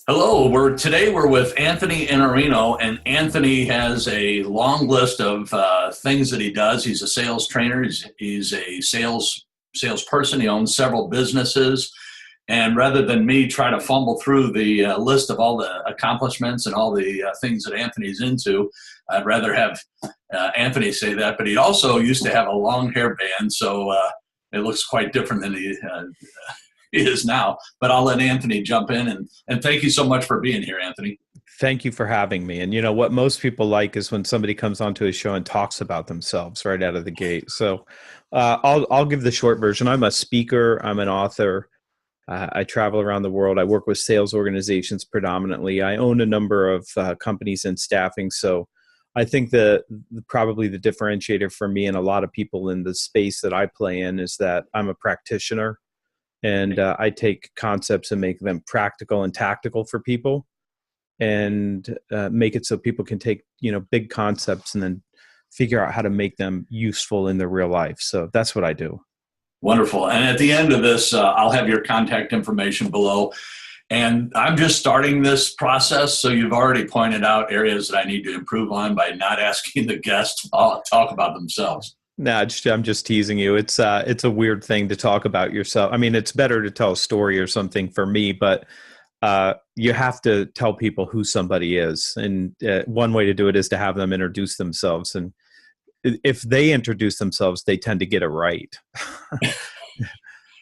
Hello, today we're with Anthony Iannarino, and Anthony has a long list of things that he does. He's a sales trainer. He's a salesperson. He owns several businesses, and rather than me try to fumble through the list of all the accomplishments and all the things that Anthony's into, I'd rather have Anthony say that. But he also used to have a long hair band, so it looks quite different than he is now, but I'll let Anthony jump in and thank you so much for being here, Anthony. Thank you for having me. And you know what most people like is when somebody comes onto a show and talks about themselves right out of the gate. So I'll give the short version. I'm a speaker. I'm an author. I travel around the world. I work with sales organizations predominantly. I own a number of companies and staffing. So I think probably the differentiator for me and a lot of people in the space that I play in is that I'm a practitioner. And I take concepts and make them practical and tactical for people, and make it so people can take big concepts and then figure out how to make them useful in their real life. So that's what I do. Wonderful. And at the end of this, I'll have your contact information below. And I'm just starting this process, so you've already pointed out areas that I need to improve on by not asking the guests to talk about themselves. No, I'm just teasing you. It's a weird thing to talk about yourself. I mean, it's better to tell a story or something for me, but you have to tell people who somebody is. And one way to do it is to have them introduce themselves. And if they introduce themselves, they tend to get it right.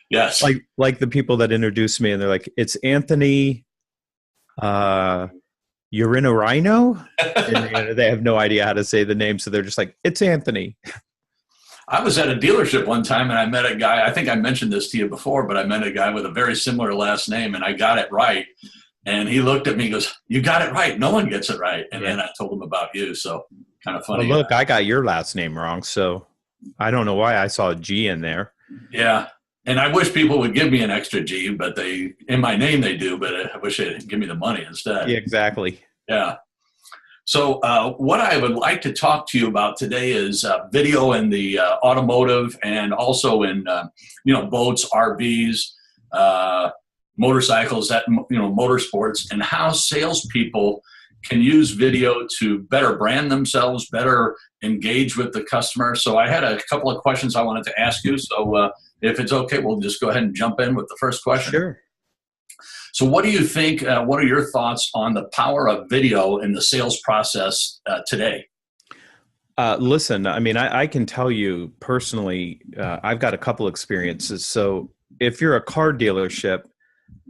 Yes. Like the people that introduce me and they're like, it's Anthony Iannarino. And they have no idea how to say the name. So they're just like, it's Anthony. I was at a dealership one time and I met a guy, I think I mentioned this to you before, but I met a guy with a very similar last name and I got it right. And he looked at me and goes, you got it right. No one gets it right. And then I told him about you. So kind of funny. Well, look, I got your last name wrong. So I don't know why I saw a G in there. Yeah. And I wish people would give me an extra G, but in my name they do, but I wish they'd give me the money instead. Yeah, exactly. Yeah. So what I would like to talk to you about today is video in the automotive and also in boats, RVs, motorcycles, motorsports, and how salespeople can use video to better brand themselves, better engage with the customer. So I had a couple of questions I wanted to ask you. So if it's okay, we'll just go ahead and jump in with the first question. Sure. So what do you think, what are your thoughts on the power of video in the sales process today? Listen, I mean, I can tell you personally, I've got a couple experiences. So if you're a car dealership,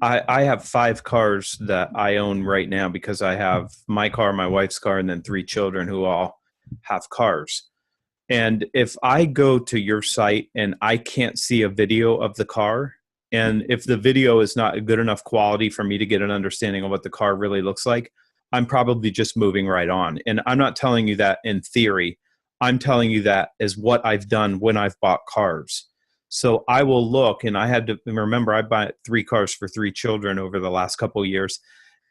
I have 5 cars that I own right now because I have my car, my wife's car, and then 3 children who all have cars. And if I go to your site and I can't see a video of the car, and if the video is not good enough quality for me to get an understanding of what the car really looks like, I'm probably just moving right on. And I'm not telling you that in theory. I'm telling you that as what I've done when I've bought cars. So I will look, and I had to remember I bought 3 cars for 3 children over the last couple of years.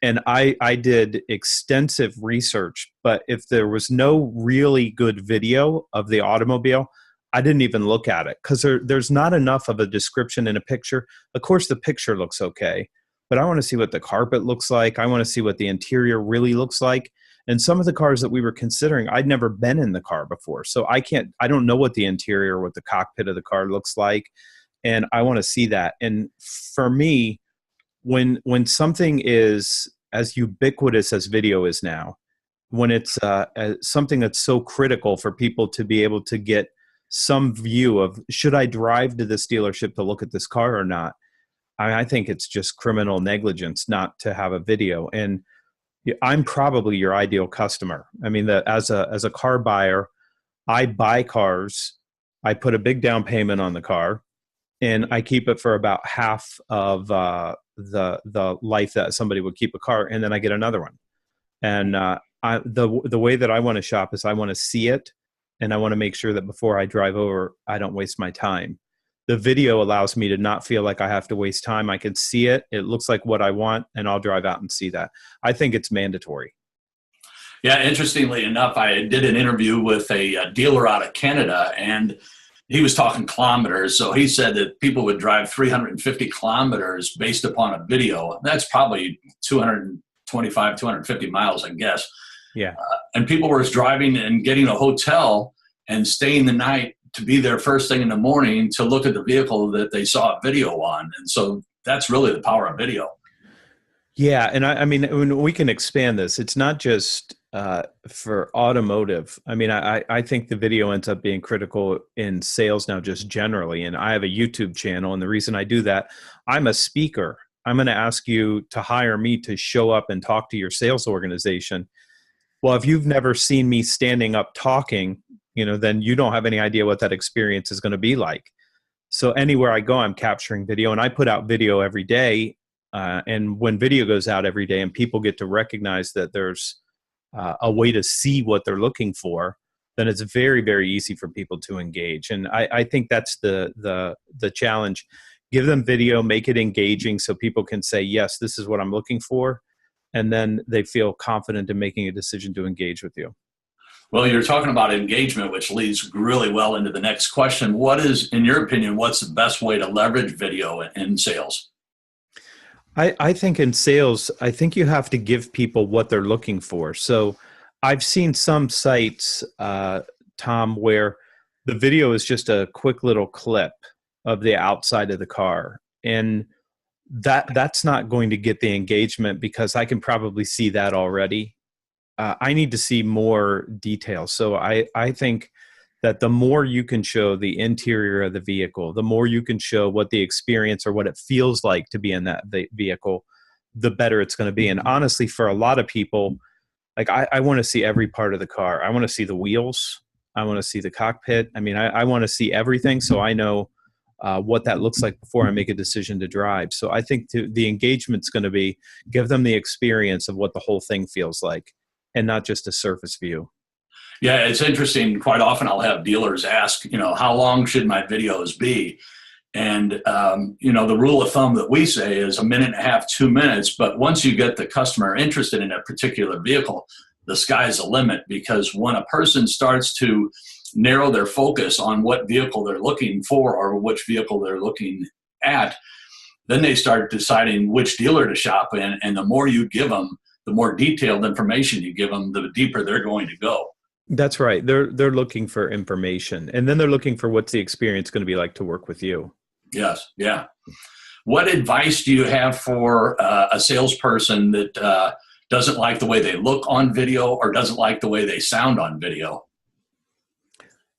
And I did extensive research, but if there was no really good video of the automobile, I didn't even look at it because there's not enough of a description in a picture. Of course, the picture looks okay, but I want to see what the carpet looks like. I want to see what the interior really looks like. And some of the cars that we were considering, I'd never been in the car before. So I don't know what the interior, what the cockpit of the car looks like. And I want to see that. And for me, when something is as ubiquitous as video is now, when it's something that's so critical for people to be able to get some view of, should I drive to this dealership to look at this car or not? I think it's just criminal negligence not to have a video. And I'm probably your ideal customer. I mean, as a car buyer, I buy cars, I put a big down payment on the car, and I keep it for about half of the life that somebody would keep a car, and then I get another one. And the way that I want to shop is I want to see it, and I want to make sure that before I drive over, I don't waste my time. The video allows me to not feel like I have to waste time. I can see it. It looks like what I want, and I'll drive out and see that. I think it's mandatory. Yeah, interestingly enough, I did an interview with a dealer out of Canada, and he was talking kilometers. So he said that people would drive 350 kilometers based upon a video. That's probably 225, 250 miles, I guess. Yeah. And people were driving and getting a hotel and staying the night to be there first thing in the morning to look at the vehicle that they saw a video on. And so that's really the power of video. Yeah. And I mean, when we can expand this, it's not just for automotive. I mean, I think the video ends up being critical in sales now, just generally. And I have a YouTube channel. And the reason I do that, I'm a speaker. I'm going to ask you to hire me to show up and talk to your sales organization. Well, if you've never seen me standing up talking, then you don't have any idea what that experience is going to be like. So anywhere I go, I'm capturing video, and I put out video every day. And when video goes out every day and people get to recognize that there's a way to see what they're looking for, then it's very, very easy for people to engage. And I think that's the challenge. Give them video, make it engaging so people can say, yes, this is what I'm looking for. And then they feel confident in making a decision to engage with you. Well, you're talking about engagement, which leads really well into the next question. What is, in your opinion, what's the best way to leverage video in sales? I think in sales, I think you have to give people what they're looking for. So I've seen some sites, Tom, where the video is just a quick little clip of the outside of the car. And that's not going to get the engagement because I can probably see that already. I need to see more details. So I think that the more you can show the interior of the vehicle, the more you can show what the experience or what it feels like to be in that vehicle, the better it's going to be. And honestly, for a lot of people, like I want to see every part of the car. I want to see the wheels. I want to see the cockpit. I mean, I want to see everything so I know what that looks like before I make a decision to drive. So I think the engagement's going to be give them the experience of what the whole thing feels like and not just a surface view. Yeah, it's interesting. Quite often I'll have dealers ask, how long should my videos be? And, the rule of thumb that we say is 1.5 minutes, 2 minutes. But once you get the customer interested in a particular vehicle, the sky's the limit, because when a person starts to narrow their focus on what vehicle they're looking for or which vehicle they're looking at, then they start deciding which dealer to shop in. And the more you give them, the more detailed information you give them, the deeper they're going to go. That's right. They're looking for information, and then they're looking for what's the experience going to be like to work with you. Yes. Yeah. What advice do you have for a salesperson that doesn't like the way they look on video or doesn't like the way they sound on video?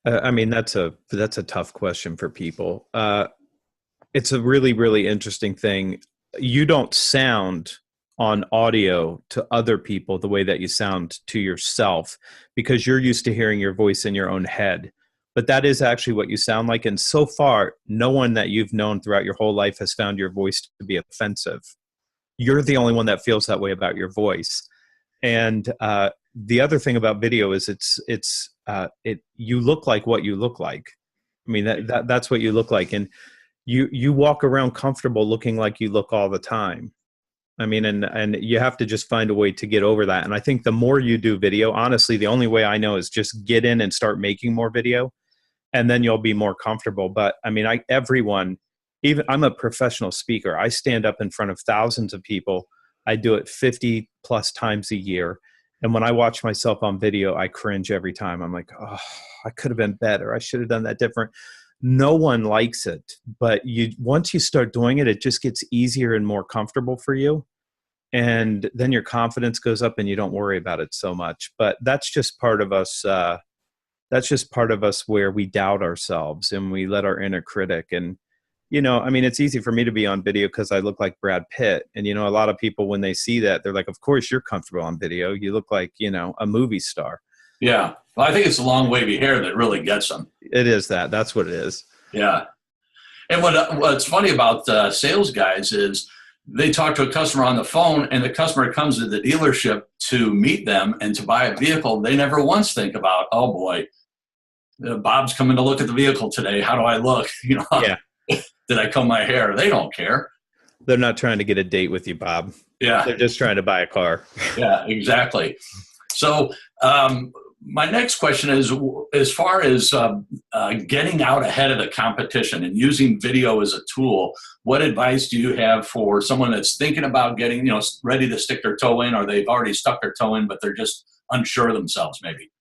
I mean, that's a tough question for people. It's a really, really interesting thing. You don't sound on audio to other people the way that you sound to yourself because you're used to hearing your voice in your own head. But that is actually what you sound like. And so far, no one that you've known throughout your whole life has found your voice to be offensive. You're the only one that feels that way about your voice. And the other thing about video is you look like what you look like. I mean, that's what you look like. And you walk around comfortable looking like you look all the time. I mean, and you have to just find a way to get over that. And I think the more you do video, honestly, the only way I know is just get in and start making more video, and then you'll be more comfortable. But I mean, I'm a professional speaker. I stand up in front of thousands of people. I do it 50 plus times a year. And when I watch myself on video, I cringe every time. I'm like, oh, I could have been better. I should have done that different. No one likes it, but once you start doing it, it just gets easier and more comfortable for you. And then your confidence goes up and you don't worry about it so much. But that's just part of us. That's just part of us where we doubt ourselves and we let our inner critic. And, I mean, it's easy for me to be on video because I look like Brad Pitt. And, a lot of people, when they see that, they're like, of course you're comfortable on video. You look like, a movie star. Yeah. Well, I think it's the long wavy hair that really gets them. It is that. That's what it is. Yeah. And what's funny about sales guys is they talk to a customer on the phone and the customer comes to the dealership to meet them and to buy a vehicle. They never once think about, oh boy, Bob's coming to look at the vehicle today. How do I look? Yeah. Did I comb my hair? They don't care. They're not trying to get a date with you, Bob. Yeah. They're just trying to buy a car. Yeah, exactly. So my next question is, as far as getting out ahead of the competition and using video as a tool, what advice do you have for someone that's thinking about getting, ready to stick their toe in, or they've already stuck their toe in, but they're just unsure of themselves maybe?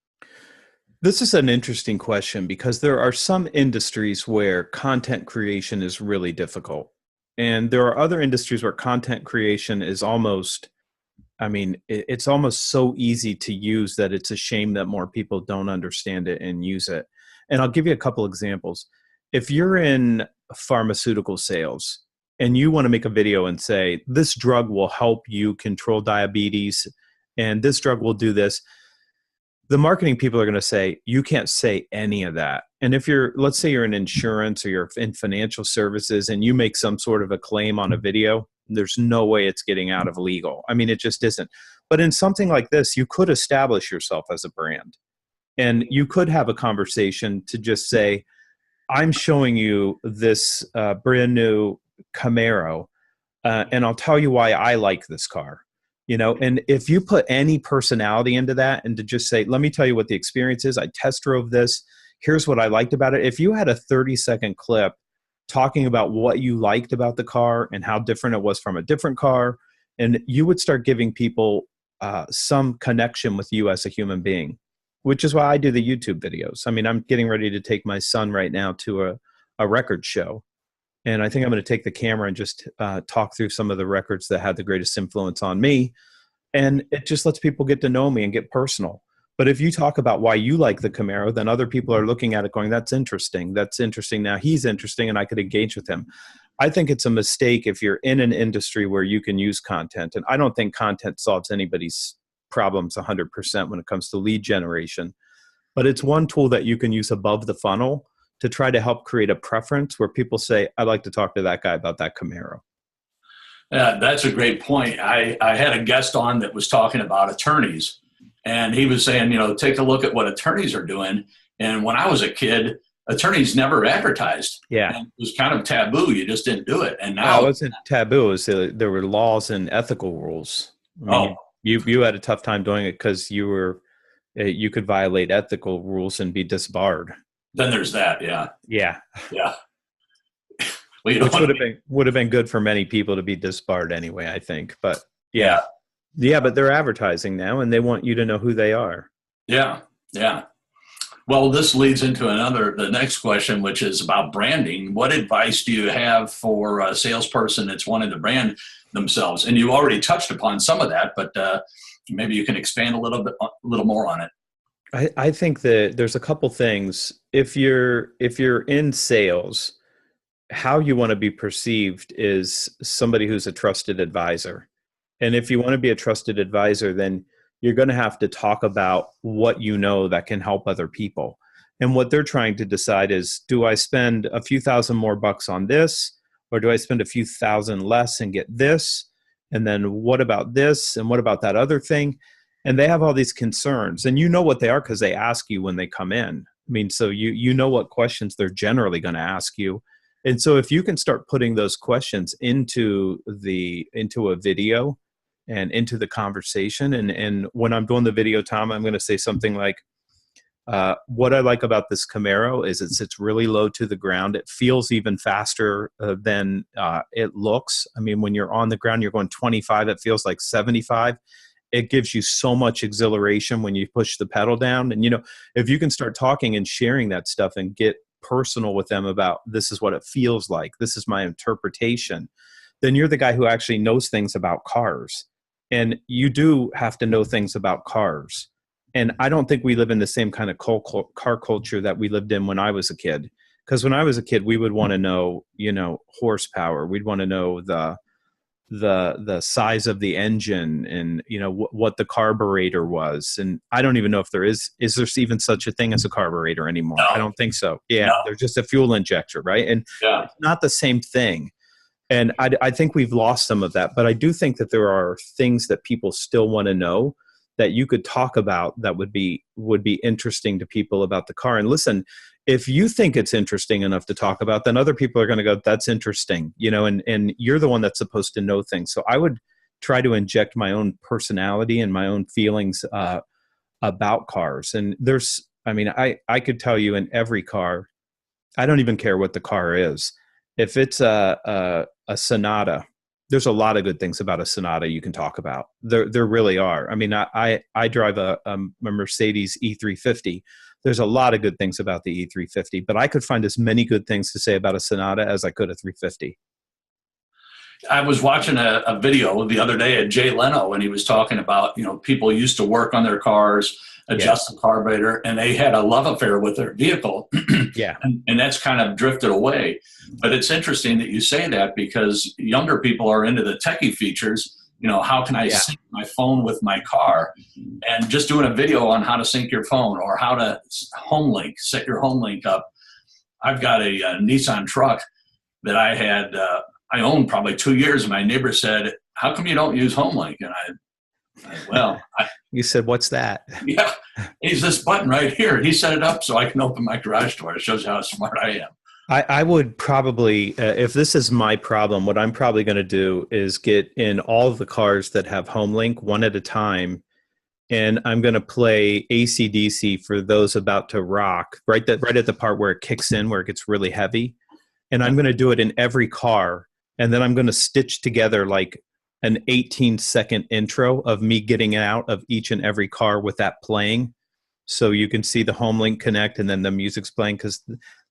This is an interesting question because there are some industries where content creation is really difficult. And there are other industries where content creation is almost, it's almost so easy to use that it's a shame that more people don't understand it and use it. And I'll give you a couple examples. If you're in pharmaceutical sales and you want to make a video and say, this drug will help you control diabetes and this drug will do this, the marketing people are going to say, you can't say any of that. And if let's say you're in insurance or you're in financial services and you make some sort of a claim on a video, there's no way it's getting out of legal. It just isn't. But in something like this, you could establish yourself as a brand. And you could have a conversation to just say, I'm showing you this brand new Camaro, and I'll tell you why I like this car. And if you put any personality into that and to just say, let me tell you what the experience is. I test drove this. Here's what I liked about it. If you had a 30-second clip talking about what you liked about the car and how different it was from a different car, and you would start giving people some connection with you as a human being, which is why I do the YouTube videos. I'm getting ready to take my son right now to a record show. And I think I'm going to take the camera and just talk through some of the records that had the greatest influence on me. And it just lets people get to know me and get personal. But if you talk about why you like the Camaro, then other people are looking at it going, that's interesting. That's interesting. Now he's interesting and I could engage with him. I think it's a mistake if you're in an industry where you can use content. And I don't think content solves anybody's problems 100% when it comes to lead generation. But it's one tool that you can use above the funnel to try to help create a preference where people say, I'd like to talk to that guy about that Camaro. Yeah, that's a great point. I had a guest on that was talking about attorneys, and he was saying, take a look at what attorneys are doing. And when I was a kid, attorneys never advertised. Yeah. And it was kind of taboo. You just didn't do it. And now it wasn't taboo. It was, there were laws and ethical rules. You had a tough time doing it because you could violate ethical rules and be disbarred. Then there's that. Yeah. Yeah. Yeah. Well, which would have been good for many people to be disbarred anyway, I think. But yeah. But they're advertising now and they want you to know who they are. Yeah. Yeah. Well, this leads into the next question, which is about branding. What advice do you have for a salesperson that's wanting to brand themselves? And you already touched upon some of that, but maybe you can expand a little more on it. I think that there's a couple things. If you're in sales, how you want to be perceived is somebody who's a trusted advisor. And if you want to be a trusted advisor, then you're going to have to talk about what you know that can help other people. And what they're trying to decide is, do I spend a few thousand more bucks on this, or do I spend a few thousand less and get this? And then what about this? And what about that other thing? And they have all these concerns, and you know what they are because they ask you when they come in. So you know what questions they're generally going to ask you. And so if you can start putting those questions into a video and into the conversation, and when I'm doing the video, Tom, I'm going to say something like, what I like about this Camaro is it sits really low to the ground. It feels even faster than it looks. When you're on the ground, you're going 25, it feels like 75. It gives you so much exhilaration when you push the pedal down. And, if you can start talking and sharing that stuff and get personal with them about, this is what it feels like, this is my interpretation, then you're the guy who actually knows things about cars. And you do have to know things about cars. And I don't think we live in the same kind of car culture that we lived in when I was a kid. Because when I was a kid, we would want to know, horsepower. We'd want to know the size of the engine and, what the carburetor was. And I don't even know if there is there even such a thing as a carburetor anymore? No. I don't think so. Yeah. No. They're just a fuel injector, right? And it's not the same thing. And I think we've lost some of that, but I do think that there are things that people still want to know that you could talk about that would be interesting to people about the car. And listen, if you think it's interesting enough to talk about, then other people are going to go, that's interesting, and you're the one that's supposed to know things. So I would try to inject my own personality and my own feelings about cars. And there's I mean, I could tell you in every car, I don't even care what the car is. If it's a Sonata, there's a lot of good things about a Sonata you can talk about. There really are. I mean, I drive a Mercedes E350. There's a lot of good things about the E350, but I could find as many good things to say about a Sonata as I could a 350. I was watching a video the other day at Jay Leno, and he was talking about, people used to work on their cars, adjust the carburetor, and they had a love affair with their vehicle. Yeah. And that's kind of drifted away. But it's interesting that you say that, because younger people are into the techie features. How can I sync my phone with my car? And just doing a video on how to sync your phone, or how to home link, set your home link up. I've got a Nissan truck that I owned probably 2 years, and my neighbor said, "How come you don't use HomeLink?" And you said, "What's that?" Yeah, he's this button right here. He set it up so I can open my garage door. It shows how smart I am. I would probably, if this is my problem, what I'm probably going to do is get in all of the cars that have HomeLink one at a time, and I'm going to play AC/DC for those about to rock, right at the part where it kicks in, where it gets really heavy. And I'm going to do it in every car. And then I'm going to stitch together like an 18-second intro of me getting out of each and every car with that playing. So you can see the HomeLink connect, and then the music's playing, because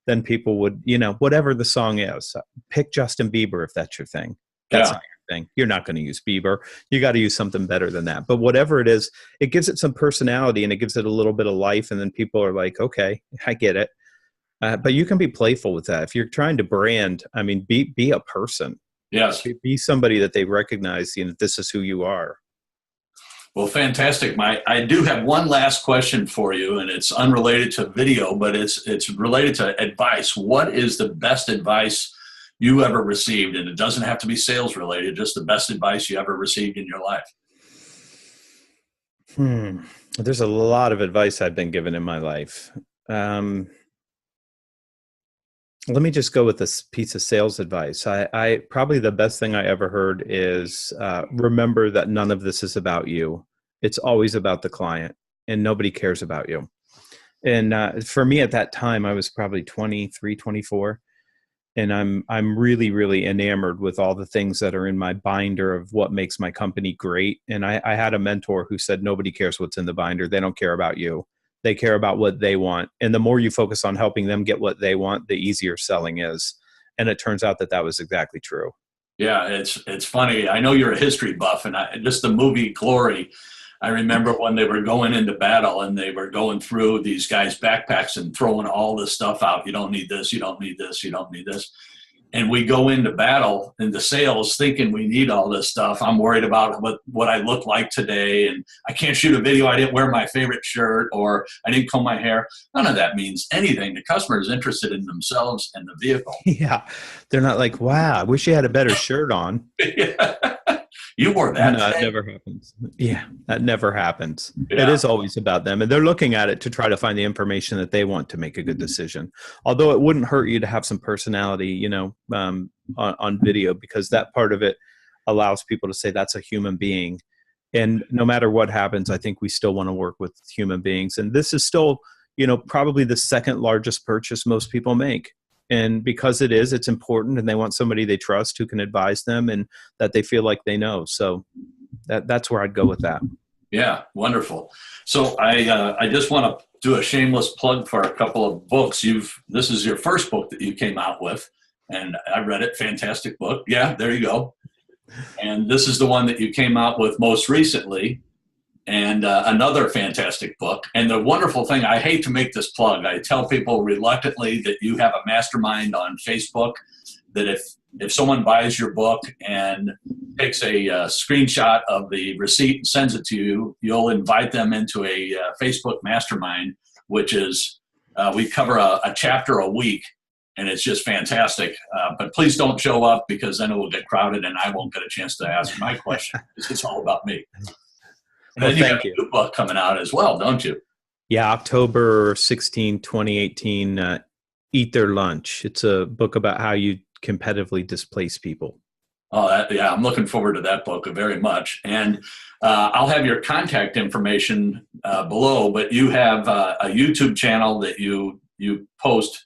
then people would, whatever the song is, pick Justin Bieber if that's your thing. That's not your thing. You're not going to use Bieber. You got to use something better than that. But whatever it is, it gives it some personality, and it gives it a little bit of life. And then people are like, okay, I get it. But you can be playful with that. If you're trying to brand, I mean, be a person. Yes. Be somebody that they recognize, this is who you are. Well, fantastic. I do have one last question for you, and it's unrelated to video, but it's related to advice. What is the best advice you ever received? And it doesn't have to be sales related, just the best advice you ever received in your life. There's a lot of advice I've been given in my life. Let me just go with this piece of sales advice. I probably the best thing I ever heard is remember that none of this is about you. It's always about the client, and nobody cares about you. And for me at that time, I was probably 23, 24. And I'm really, really enamored with all the things that are in my binder of what makes my company great. And I had a mentor who said, nobody cares what's in the binder. They don't care about you. They care about what they want. And the more you focus on helping them get what they want, the easier selling is. And it turns out that was exactly true. Yeah, it's funny. I know you're a history buff, and just the movie Glory, I remember when they were going into battle and they were going through these guys' backpacks and throwing all this stuff out. You don't need this, you don't need this, you don't need this. And we go into battle, into sales, thinking we need all this stuff. I'm worried about what I look like today, and I can't shoot a video. I didn't wear my favorite shirt, or I didn't comb my hair. None of that means anything. The customer is interested in themselves and the vehicle. Yeah. They're not like, wow, I wish you had a better shirt on. You wore that. No, it never happens. Yeah, that never happens. Yeah. It is always about them. And they're looking at it to try to find the information that they want to make a good decision. Although it wouldn't hurt you to have some personality, on video, because that part of it allows people to say that's a human being. And no matter what happens, I think we still want to work with human beings. And this is still, probably the second largest purchase most people make. And because it's important, and they want somebody they trust who can advise them and that they feel like they know. So that's where I'd go with that. Yeah, wonderful. So I just want to do a shameless plug for a couple of books. This is your first book that you came out with, and I read it. Fantastic book. Yeah, there you go. And this is the one that you came out with most recently, and another fantastic book. And the wonderful thing, I hate to make this plug, I tell people reluctantly that you have a mastermind on Facebook, that if someone buys your book and takes a screenshot of the receipt and sends it to you, you'll invite them into a Facebook mastermind, which is, we cover a chapter a week, and it's just fantastic. But please don't show up, because then it will get crowded and I won't get a chance to ask my question. It's all about me. And then you have a new book coming out as well, don't you? Yeah, October 16, 2018, Eat Their Lunch. It's a book about how you competitively displace people. Oh, yeah, I'm looking forward to that book very much. And I'll have your contact information below, but you have a YouTube channel that you post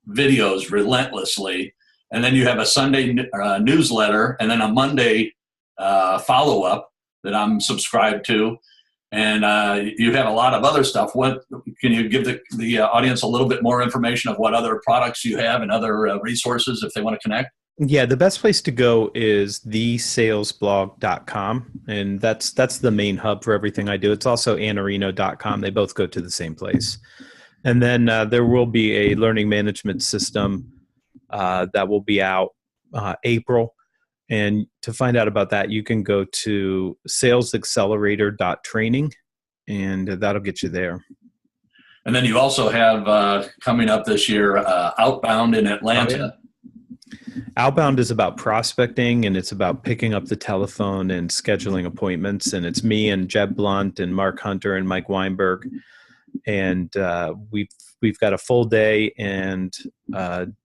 videos relentlessly. And then you have a Sunday newsletter, and then a Monday follow-up that I'm subscribed to. And you have a lot of other stuff. What can you give the audience a little bit more information of what other products you have and other resources if they want to connect? Yeah, the best place to go is thesalesblog.com, and that's the main hub for everything I do. It's also Iannarino.com. They both go to the same place. And then there will be a learning management system that will be out April. And to find out about that, you can go to salesaccelerator.training, and that'll get you there. And then you also have coming up this year, Outbound in Atlanta. Oh, yeah. Outbound is about prospecting, and it's about picking up the telephone and scheduling appointments. And it's me and Jeb Blunt and Mark Hunter and Mike Weinberg. And we've got a full day and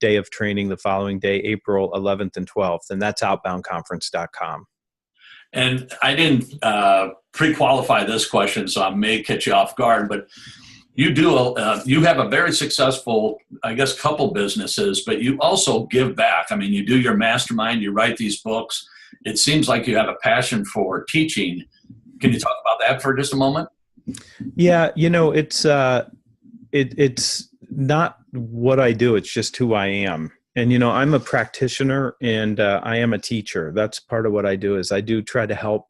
day of training the following day, April 11th and 12th. And that's outboundconference.com. And I didn't pre-qualify this question, so I may catch you off guard, but you have a very successful, I guess, couple businesses, but you also give back. I mean, you do your mastermind, you write these books. It seems like you have a passion for teaching. Can you talk about that for just a moment? Yeah, it's not what I do. It's just who I am. And, I'm a practitioner, and I am a teacher. That's part of what I do. Is I do try to help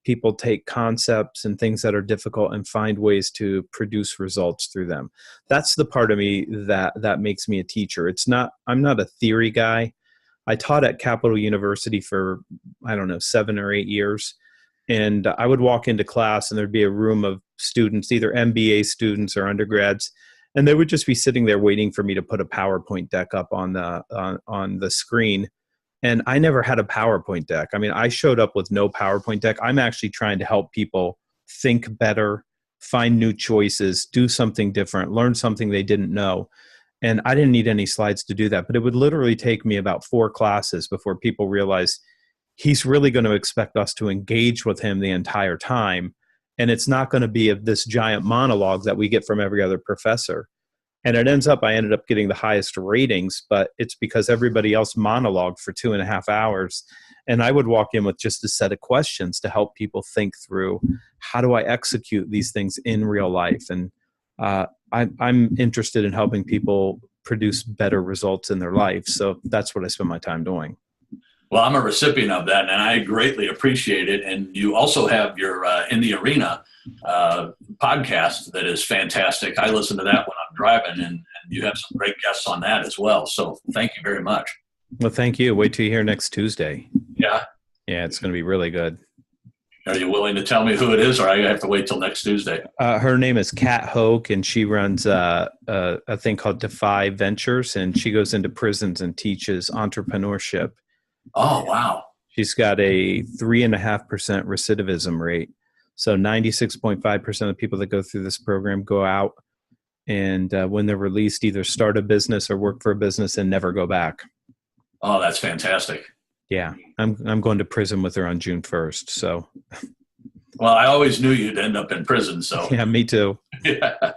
people take concepts and things that are difficult and find ways to produce results through them. That's the part of me that makes me a teacher. I'm not a theory guy. I taught at Capital University for, 7 or 8 years. And I would walk into class and there'd be a room of students, either MBA students or undergrads, and they would just be sitting there waiting for me to put a PowerPoint deck up on the screen. And I never had a PowerPoint deck. I mean, I showed up with no PowerPoint deck. I'm actually trying to help people think better, find new choices, do something different, learn something they didn't know. And I didn't need any slides to do that, but it would literally take me about 4 classes before people realized he's really going to expect us to engage with him the entire time. And it's not going to be this giant monologue that we get from every other professor. And I ended up getting the highest ratings, but it's because everybody else monologued for 2.5 hours. And I would walk in with just a set of questions to help people think through, how do I execute these things in real life? And I'm interested in helping people produce better results in their life. So that's what I spend my time doing. Well, I'm a recipient of that, and I greatly appreciate it. And you also have your In the Arena podcast that is fantastic. I listen to that when I'm driving, and you have some great guests on that as well. So thank you very much. Well, thank you. Wait till you hear next Tuesday. Yeah? Yeah, it's going to be really good. Are you willing to tell me who it is, or I have to wait till next Tuesday? Her name is Kat Hoke, and she runs a thing called Defy Ventures, and she goes into prisons and teaches entrepreneurship. Oh, wow. She's got a 3.5% recidivism rate. So 96.5% of people that go through this program go out, and when they're released, either start a business or work for a business and never go back. Oh, that's fantastic. Yeah. I'm going to prison with her on June 1st. So. Well, I always knew you'd end up in prison. So. Yeah, me too. Yeah.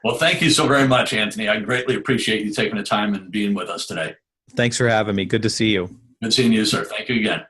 Well, thank you so very much, Anthony. I greatly appreciate you taking the time and being with us today. Thanks for having me. Good to see you. Good seeing you, sir. Thank you again.